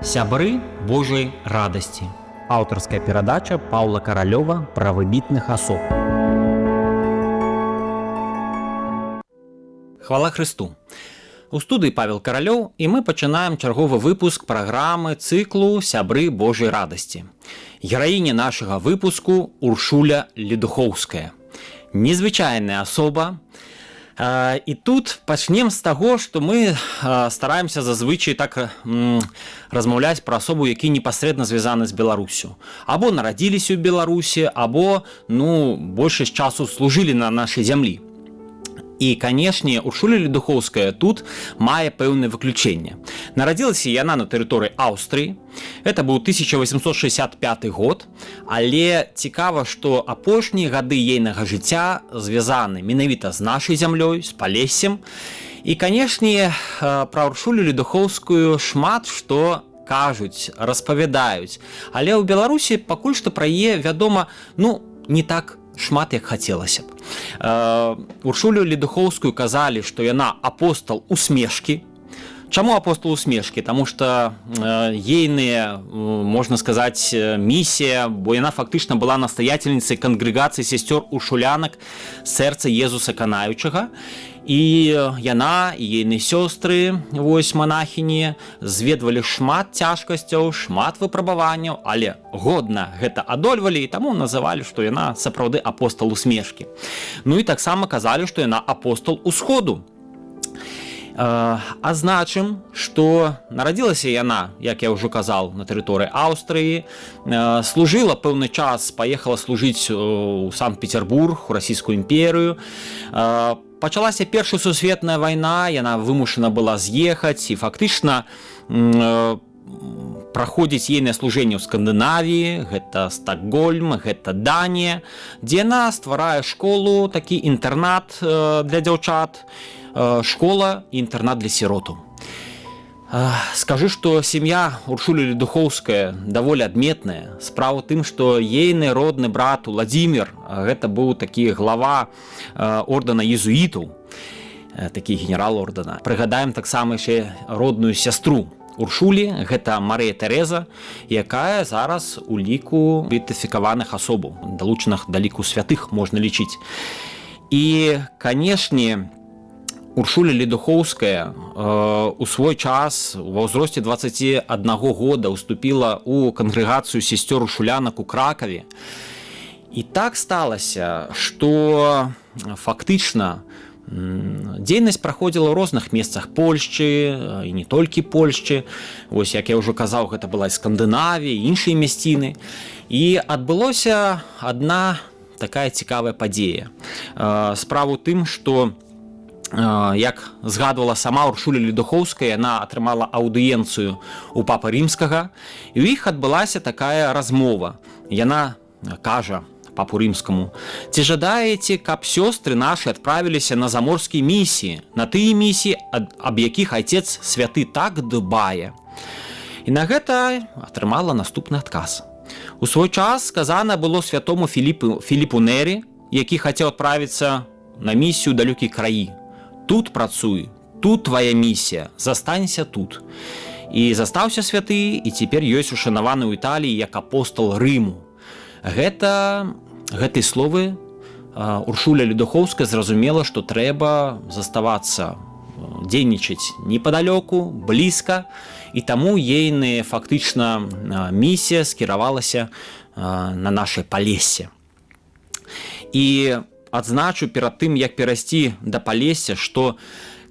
Сябры Божай радасці. Аўтарская перадача Паўла Каралёва пра выбітных асоб. Хвала Хрысту. У студыі Павел Каралёў, і мы пачынаем чарговы выпуск праграмы цыклу «Сябры Божай радасці». Гераіня нашага выпуску Уршуля Ледухоўская. Незвычайная асоба. І тут пачнем з таго, што мы стараемся зазвычай так размаўляць пра асобу, які непасрэдна звязаны з Беларусю. Або нарадзіліся ў Беларусі, або большасць часу служылі на нашай зямлі. І, канешне, Уршуля Ледухоўская тут мае пэўнае выключэнне. Нарадзілася яна на тэрыторыі Аўстрыі. Это быў 1865 год, але цікава, што апошнія гады ейнага жыцця звязаны менавіта з нашай зямлёй, з Палессем. І, канешне, пра Уршулю Ледухоўскую шмат што кажуць, распавядаюць. Але ў Беларусі пакуль што пра яе вядома, не так шмат, як хацелася б. Уршулю Ледухоўскую казалі, што яна апостал усмешкі. Чаму апостал усмешкі? Таму што ейная, можна сказаць, місія, бо яна фактычна была настаятельніцай кангрэгацыі сясцёр уршулянак сэрца Езуса Канаючага. І яна, і ейныя сёстры, монахіні, зведвалі шмат цяжкасцяў, шмат выпрабаванняў, але годна гэта адольвалі, і таму называлі, што яна сапраўды апостал усмешкі. І таксама казалі, што яна апостал усходу. Азначым, што нарадзілася яна, як я ўжо казаў, на тэрыторыі Аўстрыі, служыла пэўны час, паехала служыць у Санкт-Петербург, у Расійскую імперыю. Пачалася Першая сусветная вайна, яна вымушана была з'ехаць, і фактычна праходзіць ейнае служэнне ў Скандынавіі, гэта Стакгольм, гэта Данія, дзе яна стварае школу, такі інтэрнат для дзяўчат, школа і інтэрнат для сіротаў. Скажу, што сям'я Уршулі Ледухоўская даволі адметная. Справа ў тым, што ейны родны брат Уладзімір, гэта быў такі глава ордэна езуітаў, такі генерал ордэна. Прыгадаем таксама яшчэ родную сястру Уршулі, гэта Марыя Тэрэза, якая зараз у ліку беатыфікаваных асобаў, далучаных да ліку святых, можна лічыць. І, канешне, Уршуля Ледухоўская у свой час ва ўзросце 21 года уступіла ў кангрэгацыю сясцёр уршулянак у Кракаве. І так сталася, што фактычна дзейнасць праходзіла ў розных месцах Польшчы, і не толькі Польшчы. Вось, як я ўжо казаў, гэта была і Скандынавія, і іншыя мясціны. І адбылося адна такая цікавая падзея. Справа ў тым, што як згадвала сама Уршуля Ледухоўская, яна атрымала аўдыенцыю у папы рымскага, і ў іх адбылася такая размова. Яна кажа папу рымскаму: «Ці жадаеце, каб сёстры нашы адправіліся на заморскія місіі, на тыя місіі, аб якіх Айцец Святы так дбае?» І на гэта атрымала наступны адказ. У свой час сказана было святому Філіпу Нері, які хацеў адправіцца на місію ў далёкія краі: «Тут працуй, тут твая місія, застанься тут». І застаўся святы, і цяпер ёсць ушанаваны ў Італіі як апостал Рыму. Гэтай словы Уршуля Ледухоўская зразумела, што трэба заставацца, дзейнічаць непадалёку, блізка, і таму ейная фактычна місія скіравалася на нашае Палессе. І адзначу перад тым, як перайсці да Палесся, што,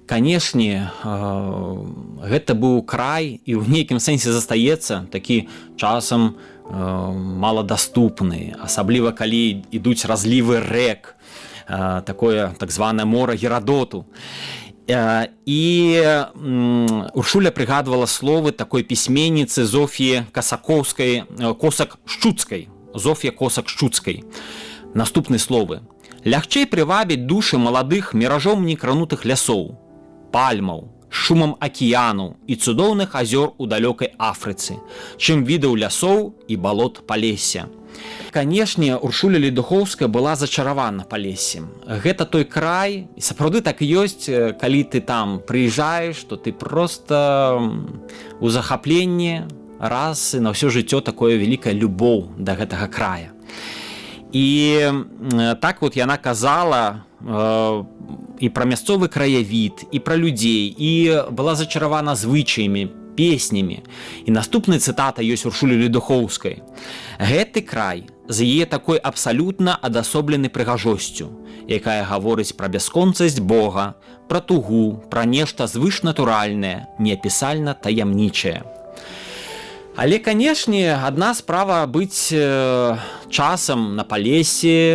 канешне, гэта быў край і ў нейкім сэнсе застаецца такі часам маладаступны, асабліва калі ідуць разлівы рэк, такое так званае мора Герадоту. І Уршуля прыгадвала словы такой пісьменніцы Зофіі Косак-Шчуцкай. Зофія Косак-Шчуцкай. Наступныя словы: «Лягчэй прывабіць душы маладых міражом некранутых лясоў, пальмаў, шумам акіянаў і цудоўных азёр у далёкай Афрыцы, чым відаў лясоў і балот Палесся». Канешне, Уршуля Ледухоўская была зачаравана Палессем. Гэта той край, і сапраўды так і ёсць, калі ты там прыязджаеш, то ты проста у захапленні, раз і на ўсё жыццё такое вялікая любоў да гэтага края. І так вот яна казала і пра мясцовы краявід, і пра людзей, і была зачаравана звычаямі, песнямі. І наступная цытата ёсць Уршулі Ледухоўскай. Гэты край з яе такой абсалютна адасобленай прыгажосцю, якая гаворыць пра бясконцасць Бога, пра тугу, пра нешта звышнатуральнае, неапісальна таямнічае. Але, канешне, адна справа быць часам на Палесе,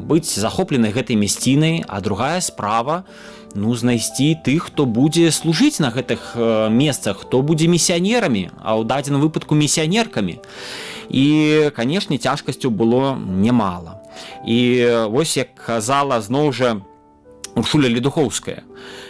быць захопленай гэтай мясцінай, а другая справа знайсці тых, хто будзе служыць на гэтых месцах, хто будзе місіянерамі, а ў дадзеным выпадку місіянеркамі. І, канешне, цяжкасцяў было немало. І вось як казала зноў жа Уршуля Ледухоўская,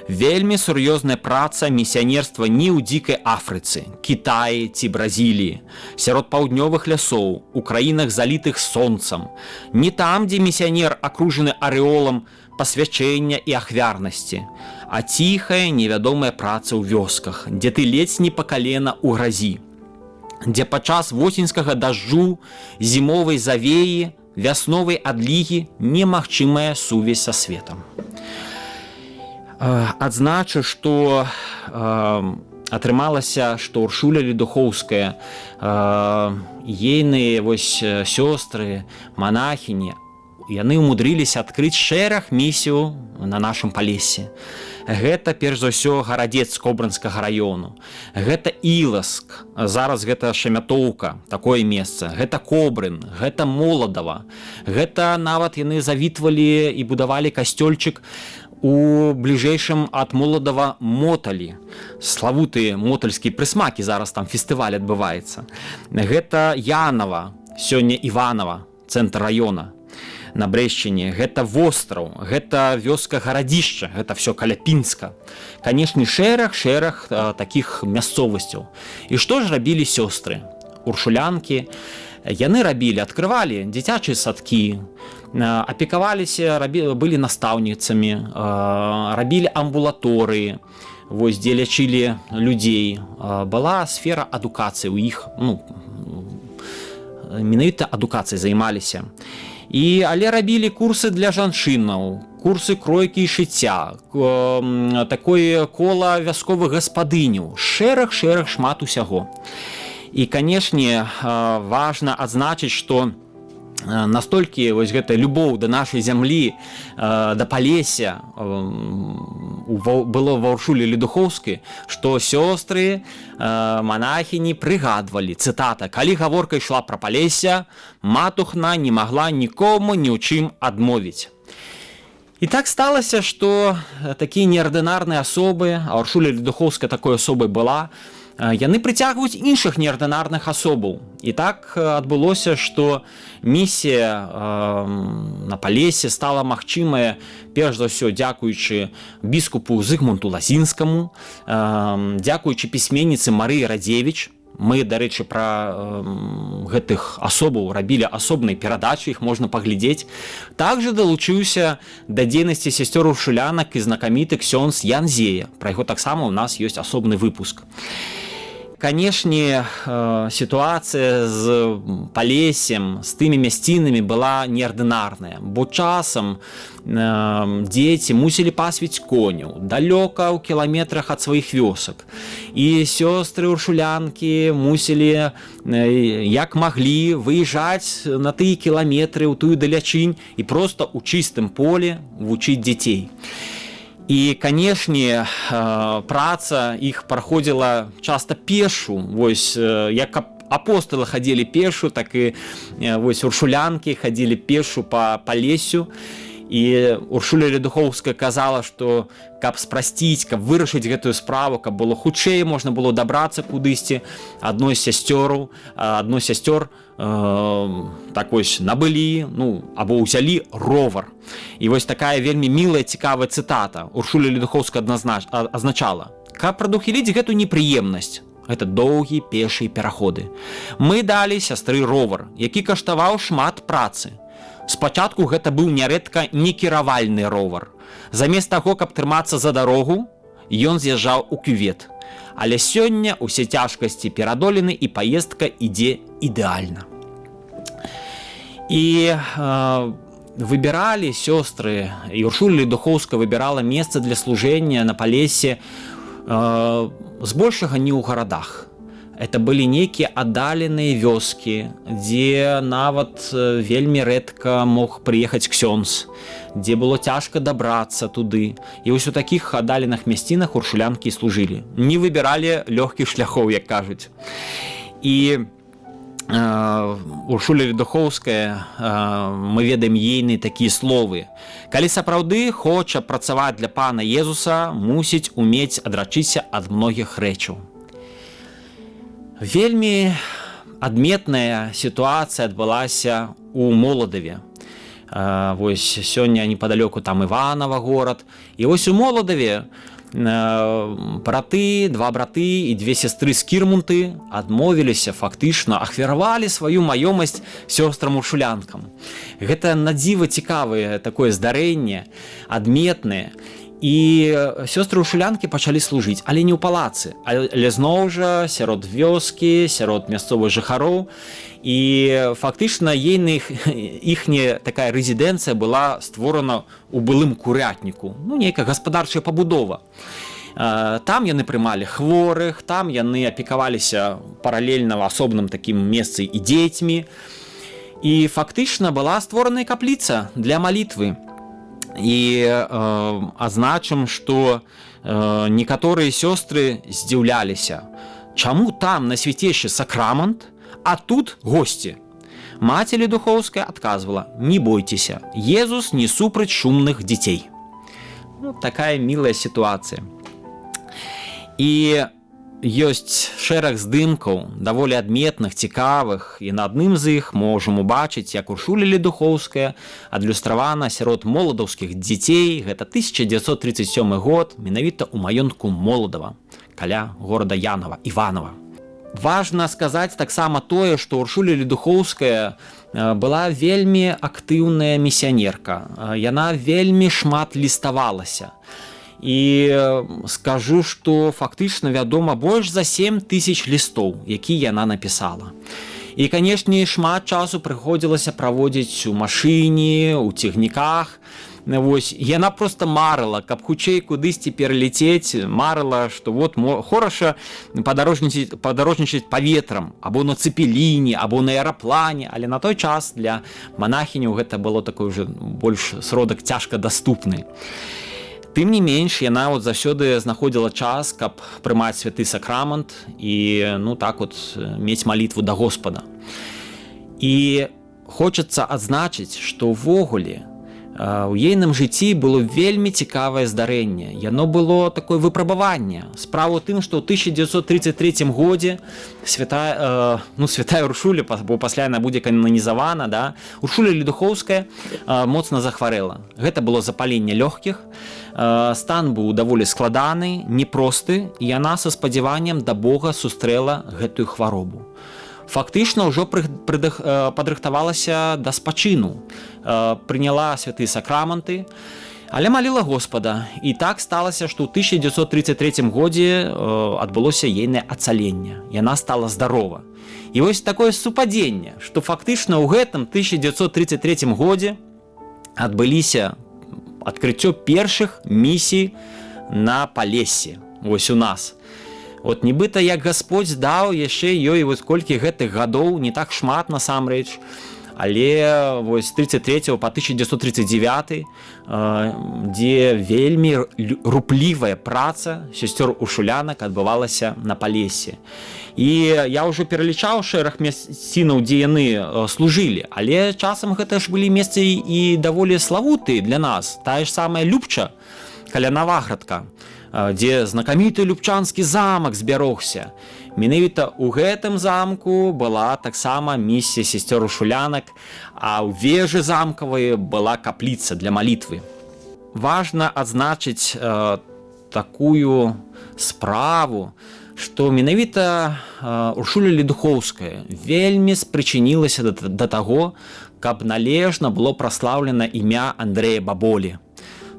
вельмі сур'ёзная праца місіянерства не ў дзікай Афрыцы, Кітаі ці Бразіліі, сярод паўднёвых лясоў, у краінах залітых сонцам, не там, дзе місіянер акружаны арэолам пасвячэння і ахвярнасці, а ціхая невядомая праца ў вёсках, дзе ты ледзь не па калена ў гразі, дзе падчас восеньскага дажджу, зімовай завеі, вясновай адлігі немагчымая сувязь са светам. Адзначу, што атрымалася, што Уршуля Ледухоўская, ейныя сёстры, манахіні, яны ўмудрыліся адкрыць шэраг місіяў на нашым Палесе. Гэта, перш за ўсё, гарадзец Кобрынскага раёну. Гэта Іласк, зараз гэта Шамятоўка, такое месца. Гэта Кобрын, гэта Моладава. Гэта нават яны завітвалі і будавалі касцёльчык у бліжэйшым ад Моладава Моталі. Славуты мотальскія прысмакі, зараз там фестываль адбываецца. Гэта Янова, сёння Іванова, цэнтр раёна на Брэшчыне. Гэта востраў, гэта вёска Гарадзішча, гэта все каля Пінска. Канешне, шэраг такіх мясцовасцяў. І што ж рабілі сёстры, уршулянкі? Яны рабілі, адкрывалі дзіцячыя садкі, апекаваліся, былі настаўніцамі, рабілі амбулаторыі, дзе лячылі людзей. Была сфера адукацыі ў іх, менавіта адукацыяй займаліся. Але рабілі курсы для жанчынаў, курсы кройкі і шыцця, такое кола вясковых гаспадыняў, шэраг шмат усяго. І, канешне, важна адзначыць, што настолькі гэта любоў да нашай зямлі, да Палеся было ва Уршулі Ледухоўскай, што сёстры, манахіні прыгадвалі, цытата: «Калі гаворка ішла пра Палеся, матухна не магла нікому ні ў чым адмовіць». І так сталася, што такія неардынарныя асобы, а Уршуля Ледухоўская такой асобай была, яны прыцягваюць іншых неардынарных асобаў. І так адбылося, што місія на Палесе стала магчымая, перш за ўсё, дзякуючы біскупу Зыгмунту Лазінскаму, дзякуючы пісьменніцы Марыі Радзевіч. Мы, дарэчы, пра гэтых асобаў рабілі асобныя перадачы, іх можна паглядзець. Также далучыўся да дзейнасці сясцёр уршулянак і знакаміты ксёндз Ян Зея. Пра яго таксама ў нас ёсць асобны выпуск. Канешне, сітуацыя з Палесем, з тымі мясцінамі была неардынарная, бо часам дзеці мусілі пасвіць коняў далёка ў кіламетрах ад сваіх вёсак. І сёстры уршулянкі мусілі, як маглі, выязджаць на тыя кіламетры ў тую далячынь і проста ў чыстым полі вучыць дзяцей. І, канешне, праца іх праходзіла часта пешу, як апостолы хадзілі пешу, так і уршулянкі хадзілі пешу па Палесю. І Уршуля Ледухоўская казала, што каб спрасціць, каб вырашыць гэтую справу, каб было хутчэй, можна было дабрацца кудысьці, адной з сясцёр так набылі, або ўзялі ровар. І такая вельмі мілая, цікавая цытата. Уршуля Ледухоўская азначала: каб прадухіліць гэту непрыемнасць, гэта доўгія пешыя пераходы, мы далі сястры ровар, які каштаваў шмат працы. Спачатку гэта быў нярэдка некіравальны ровар. Замест таго, каб трымацца за дарогу, ён з'язджаў у кювет. Але сёння усе цяжкасці перадолены і паездка ідзе ідэальна. І выбіралі сёстры, і Уршуля Ледухоўская выбірала месца для служэння на Палесе збольшага не ў гарадах. Это былі нейкія аддаленыя вёскі, дзе нават вельмі рэдка мог прыехаць ксёндз, дзе было цяжка дабрацца туды. І вось у такіх аддаленых мясцінах уршулянкі служылі. Не выбіралі лёгкіх шляхоў, як кажуць. І Уршуля Ледухоўская, мы ведаем ейны такія словы: калі сапраўды хоча працаваць для Пана Езуса, мусіць умець адрачыся ад многіх рэчаў. Вельмі адметная сітуацыя адбылася у Моладаве. Вось сёння непадалёку там Іванова горад. І вось у Моладаве два браты і две сястры з Кірмунты адмовіліся, фактычна ахвяравалі сваю маёмасць сёстрам-уршулянкам. Гэта надзіва цікавае такое здарэнне, адметнае. І сёстры-уршулянкі пачалі служыць, але не ў палацы, але зноў жа сярод вёскі, сярод мясцовых жыхароў. І фактычна іхняя такая рэзідэнцыя была створана ў былым курятніку, нейкая гаспадарчая пабудова. Там яны прымалі хворых, там яны апекаваліся паралельна ў асобным такім месцы і дзецьмі. І фактычна была створана капліца для малітвы. І азначым, што некаторыя сёстры здзіўляліся, чаму там на свяцейшы сакрамент, а тут госці. Маці Ледухоўская адказвала: не бойцеся, Езус не супраць шумных дзяцей. Такая мілая сітуацыя. І ёсць шэраг здымкаў, даволі адметных, цікавых, і на адным з іх можам убачыць, як Уршуля Ледухоўская адлюстравана сярод моладаўскіх дзяцей. Гэта 1937 год, менавіта ў маёнтку Моладава, каля горада Іванова. Важна сказаць таксама тое, што Уршуля Ледухоўская была вельмі актыўная місіянерка. Яна вельмі шмат ліставалася. І скажу, што фактычна вядома больш за 7000 лістоў, якія яна напісала. І, канешне, шмат часу прыходзілася праводзіць у машыне, у цягніках. Вось, яна проста марыла, каб хутчэй кудысьці пералецець, марыла, што вот хораша падарожнічаць паветрам, або на цэпеліне, або на аэраплане, але на той час для манахіняў гэта было такой уже больш сродак цяжка даступны. Тым не менш, яна заўсёды знаходзіла час, каб прымаць святы сакрамент і мець малітву да Господа. І хочацца адзначыць, што ўвогуле у ейным жыцці было вельмі цікавае здарэнне. Яно было такое выпрабаванне. Справа ў тым, што ў 1933 годзе святая Уршуля, бо пасля яна будзе кананізавана, Уршуля Ледухоўская моцна захварэла. Гэта было запаленне лёгкіх. Стан быў даволі складаны, непросты, і яна са спадзяваннем да Бога сустрэла гэтую хваробу. Фактычна ўжо падрыхтавалася да спачыну, прыняла святыя сакраманты, але маліла Господа. І так сталася, што ў 1933 годзе адбылося ейнае ацаленне. Яна стала здарова. І вось такое супадзенне, што фактычна ў гэтым 1933 годзе адбыліся адкрыццё першых місій на Палесе, вось у нас. Нібыта, як Гасподзь даў яшчэ ёй колькі гэтых гадоў, не так шмат насамрэч, але з 33 па 1939, дзе вельмі руплівая праца сёсцёр уршулянак адбывалася на Палесе. І я ўжо пералічаў шэраг мясцінаў, дзе яны служылі, але часам гэта ж былі месцы і даволі славутыя для нас. Тая ж самая Любча, каля Наваградка, дзе знакаміты любчанскі замак збярогся. Менавіта ў гэтым замку была таксама місія сясцёр уршулянак, а ў вежы замкавай была капліца для малітвы. Важна адзначыць такую справу, што менавіта Уршуля Ледухоўская вельмі спрычынілася да таго, каб належна было праслаўлена імя Андрэя Баболі.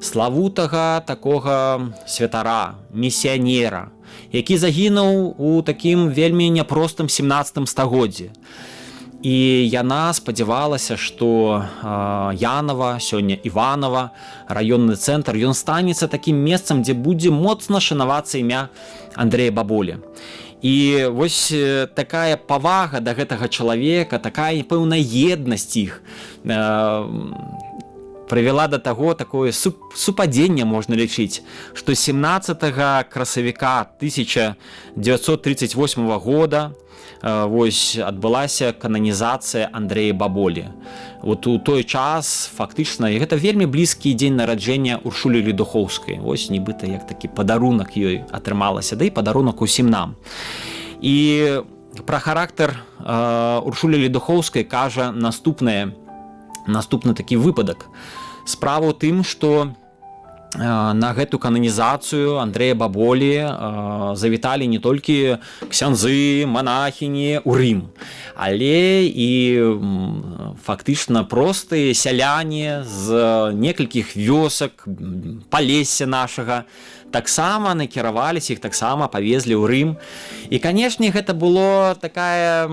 славутага такога святара, місіянера, які загінуў у такім вельмі няпростым 17 стагоддзі. І яна спадзявалася, што Янова, сёння Іванова, раённы цэнтр, ён станецца такім месцам, дзе будзе моцна шанавацца імя Андрэя Баболі. І вось такая павага да гэтага чалавека, такая пэўная еднасць іх прывяла да таго, такое супадзенне можна лічыць, што 17 красавіка 1938 года вось адбылася кананізацыя Андрэя Баболі. Вот у той час фактычна гэта вельмі блізкі дзень нараджэння Уршулі Ледухоўскай. Вось нібыта як такі падарунак ёй атрымалася, да і падарунак усім нам. І пра характар Уршулі Ледухоўскай кажа наступны такі выпадак. Справа ў тым, што на гэту кананізацыю Андрэя Баболі завіталі не толькі ксяндзы, манахіні ў Рым, але і фактычна простыя сяляне з некалькіх вёсак Палесся нашага таксама накіраваліся, іх таксама павезлі ў Рым. І, канешне, гэта было такая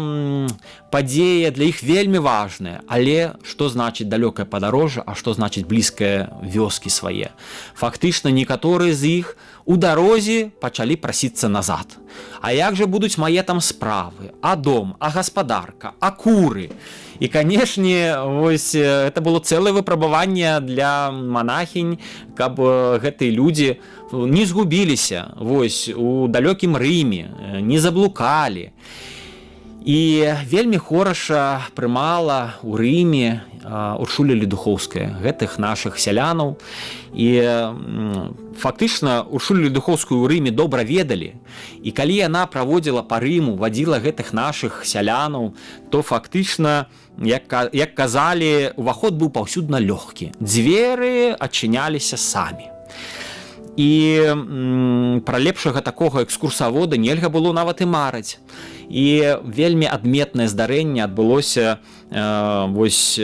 падзея для іх вельмі важная. Але што значыць далёкае падарожжа, а што значыць блізкае вёскі свае? Фактычна некаторыя з іх у дарозе пачалі прасіцца назад. А як жа будуць мае там справы? А дом, а гаспадарка, а куры? І, канешне, вось это было цэлае выпрабаванне для манахінь, каб гэтыя людзі не згубіліся вось у далёкім Рыме, не заблукалі. І вельмі хораша прымала ў Рыме Уршуля Ледухоўская гэтых нашых сялянаў. І фактычна Уршулю Ледухоўскую ў Рыме добра ведалі. І калі яна праводзіла па Рыму, вадзіла гэтых нашых сялянаў, то фактычна, як казалі, уваход быў паўсюдна лёгкі. Дзверы адчыняліся самі. І пра лепшага такога экскурсавода нельга было нават і марыць. І вельмі адметнае здарэнне адбылося вось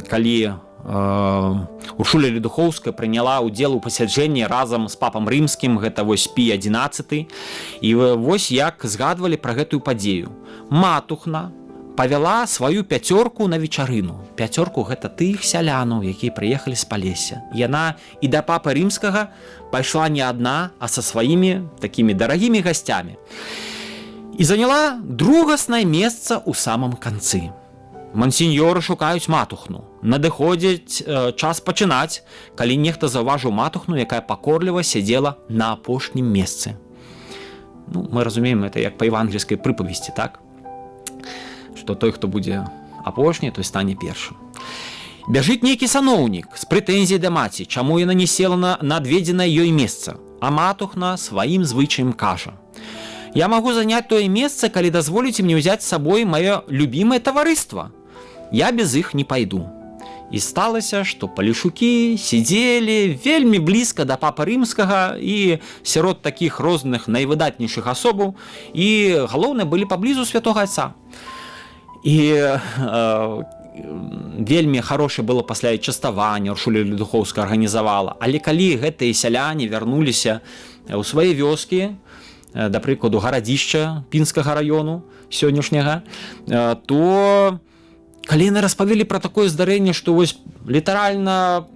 калі Уршуля Ледухоўская прыняла ўдзел у пасяджэнні разам з папам рымскім, гэта вось Пій XI. І вось як згадвалі пра гэтую падзею. Матухна павяла сваю пяцёрку на вечарыну. Пяцёрку гэта тых сялянаў, якія прыехалі з Палесся. Яна і да папы рымскага пайшла не адна, а са сваімі такімі дарагімі гасцямі. І заняла другаснае месца ў самым канцы. Мансіньёры шукаюць матухну. Надыходзіць час пачынаць, калі нехта заўважыў матухну, якая пакорліва сядзела на апошнім месцы. Ну, мы разумеем, это як па евангельскай прыпавесці, так? Што той, хто будзе апошні, той стане першым. Бяжыць нейкі саноўнік з прэтэнзіяй да маці, чаму яна не села на адведзенае ёй месца, а матухна сваім звычаем кажа: «Я магу заняць тое месца, калі дазволіце мне ўзяць з сабой маё любімае таварыства. Я без іх не пайду». І сталася, што палешукі сидзелі вельмі блізка да папы рымскага і сярод такіх розных найвыдатнейшых асобаў, і галоўнае былі паблізу святога Отца. І вельмі хорошае было пасля частавання Уршуля Ледухоўская арганізавала. Але калі гэтыя сяляне вярнуліся ў свае вёскі, да прыкладу гарадзішча пінскага раёну сённяшняга, то калі яны распавялі пра такое здарэнне, што вось літаральна,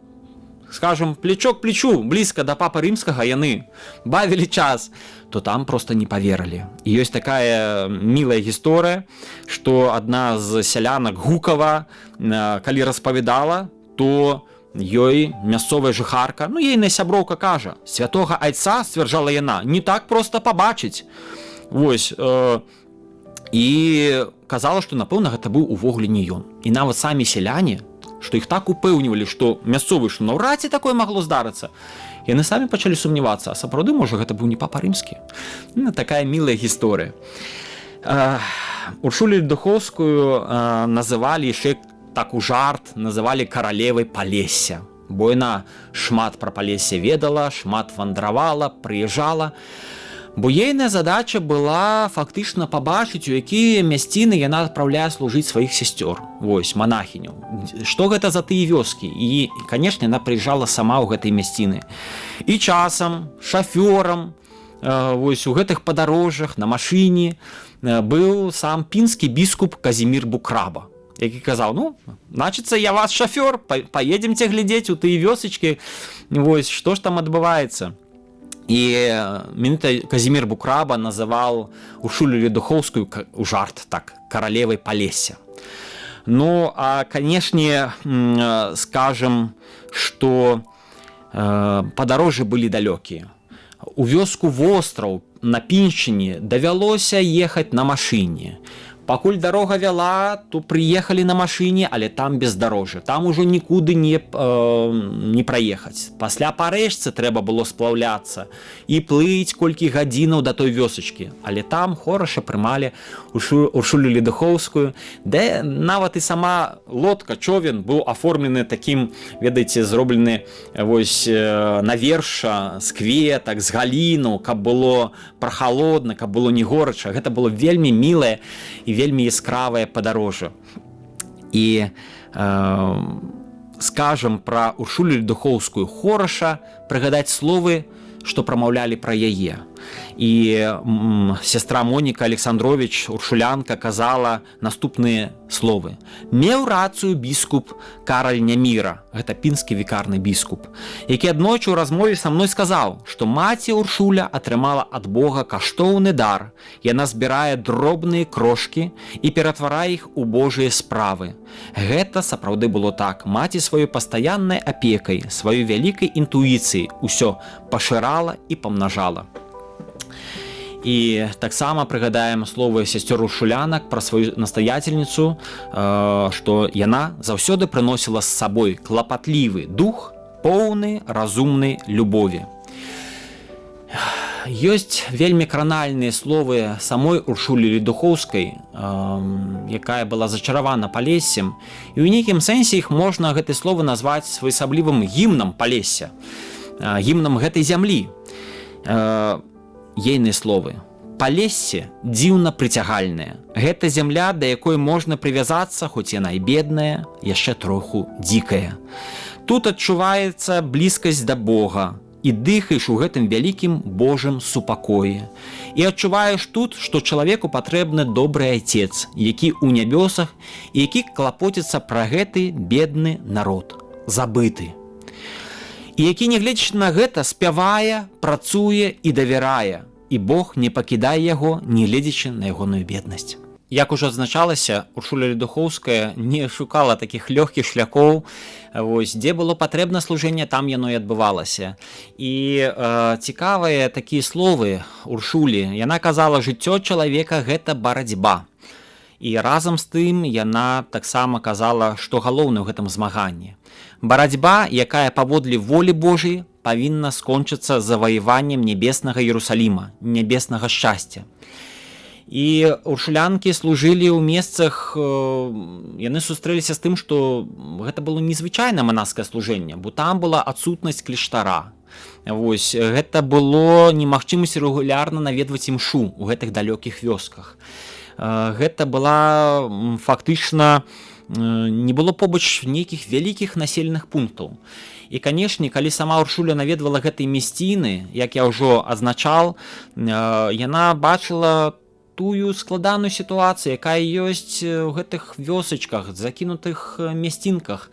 скажем, плечо к плечу, блізка да папы рымскага яны бавілі час, то там проста не паверылі. І ёсць такая мілая гісторыя, што адна з сялянак Гукава, калі распавядала, то ёй мясцовая жыхарка, ну ейная сяброўка кажа: «Святога Айца, сцвярджала яна, не так проста пабачыць». Вось, і казала, што напэўна гэта быў увогуле не ён. І нават самі сяляне, што іх так упэўнівалі, што мясцовы, што наўрад ці такое магло здарыцца, яны самі пачалі сумнявацца, а сапраўды, можа, гэта быў не папа рымскі. Ну, такая мілая гісторыя. Уршулю Ледухоўскую называлі яшчэ так у жарт, называлі каралевай Палесся, бо яна шмат пра Палессе ведала, шмат вандравала, прыязджала. Бо ейная задача была фактычна пабачыць, у якія мясціны яна адпраўляе служыць сваіх сясцёр, вось, манахіняў. Што гэта за тыя вёскі? І, канешне, яна прыязджала сама ў гэтай мясціны. І часам шафёрам вось, у гэтых падарожжах на машыне быў сам пінскі біскуп Казімір Букраба, які казаў: ну, значыцца, я вас шафёр, паедземце глядзець у тыя вёсачкі, вось, што ж там адбываецца. І менавіта Казімір Букраба называў Уршулю Ледухоўскую у жарт так каралевай Палесся. Ну, а, канешне, скажам, што падарожжы былі далёкія. У вёску Востраў на Піншчыне давялося ехаць на машыне. Пакуль дарога вяла, то прыехалі на машыне, але там бездарожжа. Там ужо нікуды не праехаць. Пасля па рэчцы трэба было сплаўляцца і плыць колькі гадзінаў да той вёсачкі. Але там хораша прымалі Уршулю Ледухоўскую. Да нават і сама лодка, човен быў аформлены такім, ведаеце, зроблены вось наверша з кветак, з галінаў, каб было прахалодна, каб было не горача. Гэта было вельмі мілае і вельмі яскравае падарожжа. І скажам пра Уршулю Ледухоўскую хораша прыгадаць словы, што прамаўлялі пра яе. І сястра Моніка Александрович, уршулянка, казала наступныя словы: «Меў рацыю біскуп Караль Няміра», гэта пінскі вікарны біскуп, які аднойчы ў размове са мной сказаў, што маці Уршуля атрымала ад Бога каштоўны дар. Яна збірае дробныя крошкі і ператварае іх у Божыя справы. Гэта сапраўды было так. Маці сваёй пастаяннай апекай, сваёй вялікай інтуіцыяй усё пашырала і памнажала. І таксама прыгадаем словы сясцёр уршулянак пра сваю настаяцельніцу, што яна заўсёды прыносіла з сабой клапатлівы дух, поўны разумнай любові. Ёсць вельмі кранальныя словы самой Уршулі Ледухоўскай, якая была зачаравана Палессем, і ў нейкім сэнсе іх можна, гэтыя словы, назваць своеасаблівым гімнам Палесся, гімнам гэтай зямлі. Ейныя словы: «Палессе дзіўна прыцягальнае. Гэта зямля, да якой можна прывязацца, хоць яна і бедная, яшчэ троху дзікая. Тут адчуваецца блізкасць да Бога, і дыхаеш у гэтым вялікім Божым супакоі. І адчуваеш тут, што чалавеку патрэбны добры айцец, які ў нябёсах і які клапоціцца пра гэты бедны народ, забыты. І які, нягледзячы на гэта, спявае, працуе і давярае, і Бог не пакідае яго, не гледзячы на ягоную беднасць». Як ужо адзначалася, Уршуля Ледухоўская не шукала такіх лёгкіх шляхоў. Вось, дзе было патрэбна служэнне, там яно і адбывалася. І цікавыя такія словы Уршулі. Яна казала: «Жыццё чалавека – гэта барацьба». І разам з тым яна таксама казала, што галоўнае ў гэтым змаганні. Барацьба, якая паводле волі Божай, павінна скончыцца заваяваннем нябеснага Іерусаліма, нябеснага шчасця. І уршулянкі служылі ў месцах, яны сустрэліся з тым, што гэта было незвычайнае манаскае служэнне, бо там была адсутнасць кляштара. Вось, гэта было немагчымасць рэгулярна наведваць імшу ў гэтых далёкіх вёсках. Гэта была фактычна, не было побач нейкіх вялікіх населеных пунктаў. І, канешне, калі сама Уршуля наведвала гэтай мясціны, як я ўжо адзначаў, яна бачыла тую складаную сітуацыю, якая ёсць у гэтых вёсачках, закінутых мясцінках.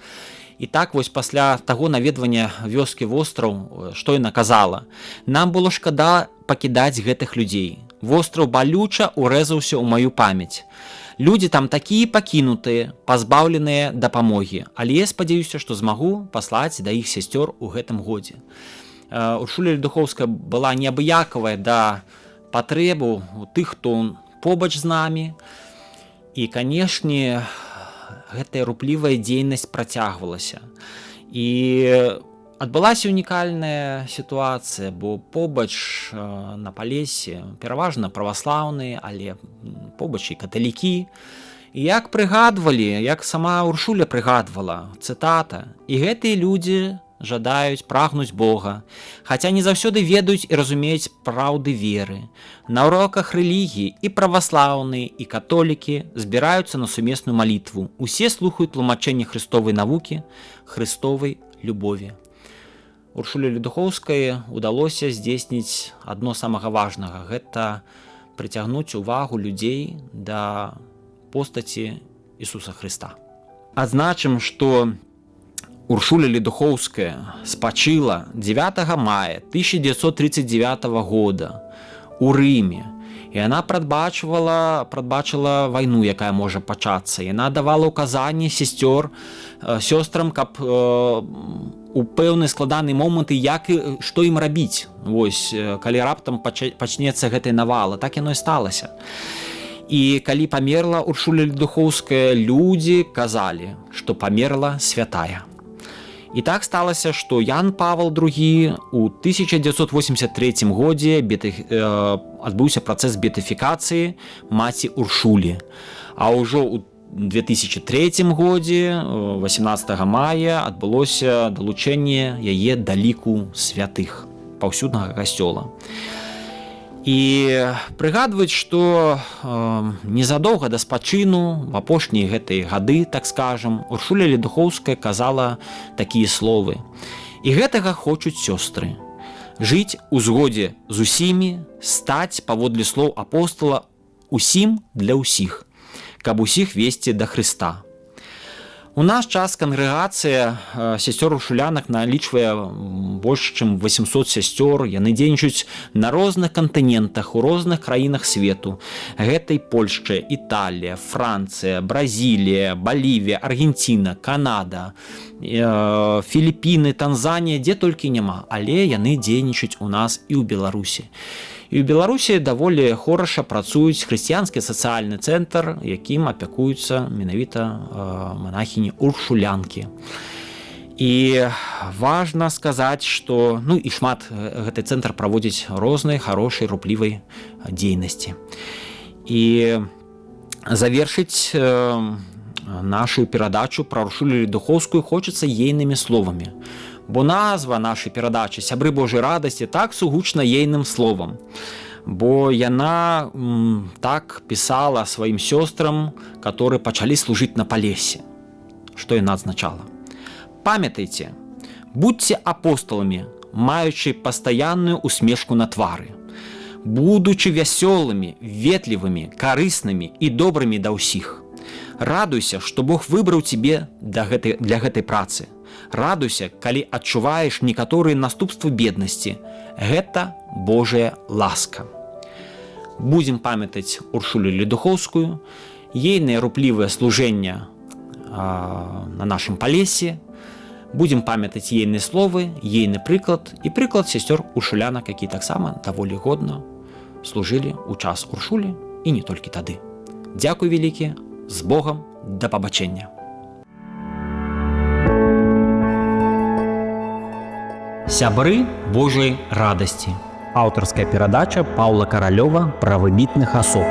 І так вось пасля таго наведвання вёскі Востраў, што яна казала: «Нам было шкада пакідаць гэтых людзей. Востраў балюча урэзаўся ў маю памяць. Людзі там такія пакінутыя, пазбаўленыя дапамогі, але я спадзяюся, што змагу паслаць да іх сясцёр у гэтым годзе». Уршуля Ледухоўская была неабыякавая да патрэбу у тых, хто побач з намі. І, канешне, гэтая руплівая дзейнасць працягвалася. І адбылася унікальная сітуацыя, бо побач на Палесе пераважна праваслаўныя, але побач і каталікі. І як прыгадвалі, як сама Уршуля прыгадвала, цытата: «І гэтыя людзі жадаюць, прагнуць Бога, хаця не заўсёды ведаюць і разумеюць праўды веры. На уроках рэлігіі і праваслаўныя, і католікі збіраюцца на сумесную малітву. Усе слухаюць тлумачэнне хрыстовай навукі, хрыстовай любові. Уршуле Ледухоўскай удалося здзейсніць адно самага важнага – гэта прыцягнуць увагу людзей да постаці Ісуса Хрыста. Адзначым, што Уршуля Ледухоўская спачыла 9 мая 1939 года у Рыме. І яна прадбачыла вайну, якая можа пачацца. Яна давала ўказанні сёстрам, каб у пэўны складаны моманты, што ім рабіць, калі раптам пачнецца гэтай навала. Так яно і сталася. І калі памерла Уршуля Ледухоўская, людзі казалі, што памерла святая. І так сталася, што Ян Павел II у 1983 годзе адбыўся працэс беафікацыі маці Уршулі. А ўжо ў 2003 годзе, 18 мая, адбылося далучэнне яе да ліку святых паўсюднага касцёла. І прыгадваюць, што незадоўга да спачыну, в апошнія гэтыя гады, так скажам, Уршуля Ледухоўская казала такія словы: «І гэтага хочуць сёстры. Жыць у згодзе з усімі, стаць, паводле слоў апостала, усім для ўсіх, каб усіх весці да Хрыста». У наш час кангрэгацыя сясцёр уршулянак налічвае больш, чым 800 сясцёр. Яны дзейнічаюць на розных кантынентах, у розных краінах свету. Гэта і Польшча, Італія, Францыя, Бразілія, Балівія, Аргенціна, Канада, Філіпіны, Танзанія, дзе толькі няма. Але яны дзейнічаюць у нас і ў Беларусі. І ў Беларусі даволі хораша працуюць хрысціянскі сацыяльны цэнтр, якім апякуюцца менавіта манахіні уршулянкі. І важна сказаць, што і шмат гэты цэнтр праводзіць рознай харошай руплівай дзейнасці. І завершыць нашу перадачу пра Уршулю Ледухоўскую хочацца ейнымі словамі. Бо назва нашай перадачы «Сябры Божай радасці» так сугучна ейным словам. Бо яна так пісала сваім сёстрам, которые пачалі служыць на Палесе. Што яна адзначала? Памятайце, будьце апосталамі, маючы пастаянную усмешку на твары, будучы вясёлымі, ветлівымі, карыснымі і добрымі да ўсіх. Радуйся, што Бог выбраў цябе для гэтай працы. Радуйся, калі адчуваеш некаторыя наступствы беднасці. Гэта Божая ласка. Будзем памятаць Уршулю Ледухоўскую, ейнае руплівае служэнне на нашым Палесе. Будзем памятаць ейныя словы, ейны прыклад і прыклад сясцёр уршулянак, які таксама даволі годна служылі ў час Уршулі і не толькі тады. Дзякуй вялікі, з Богам, да пабачэння. Сябры Божай радасці. Аўтарская перадача Паўла Каралёва пра выбітных асоб.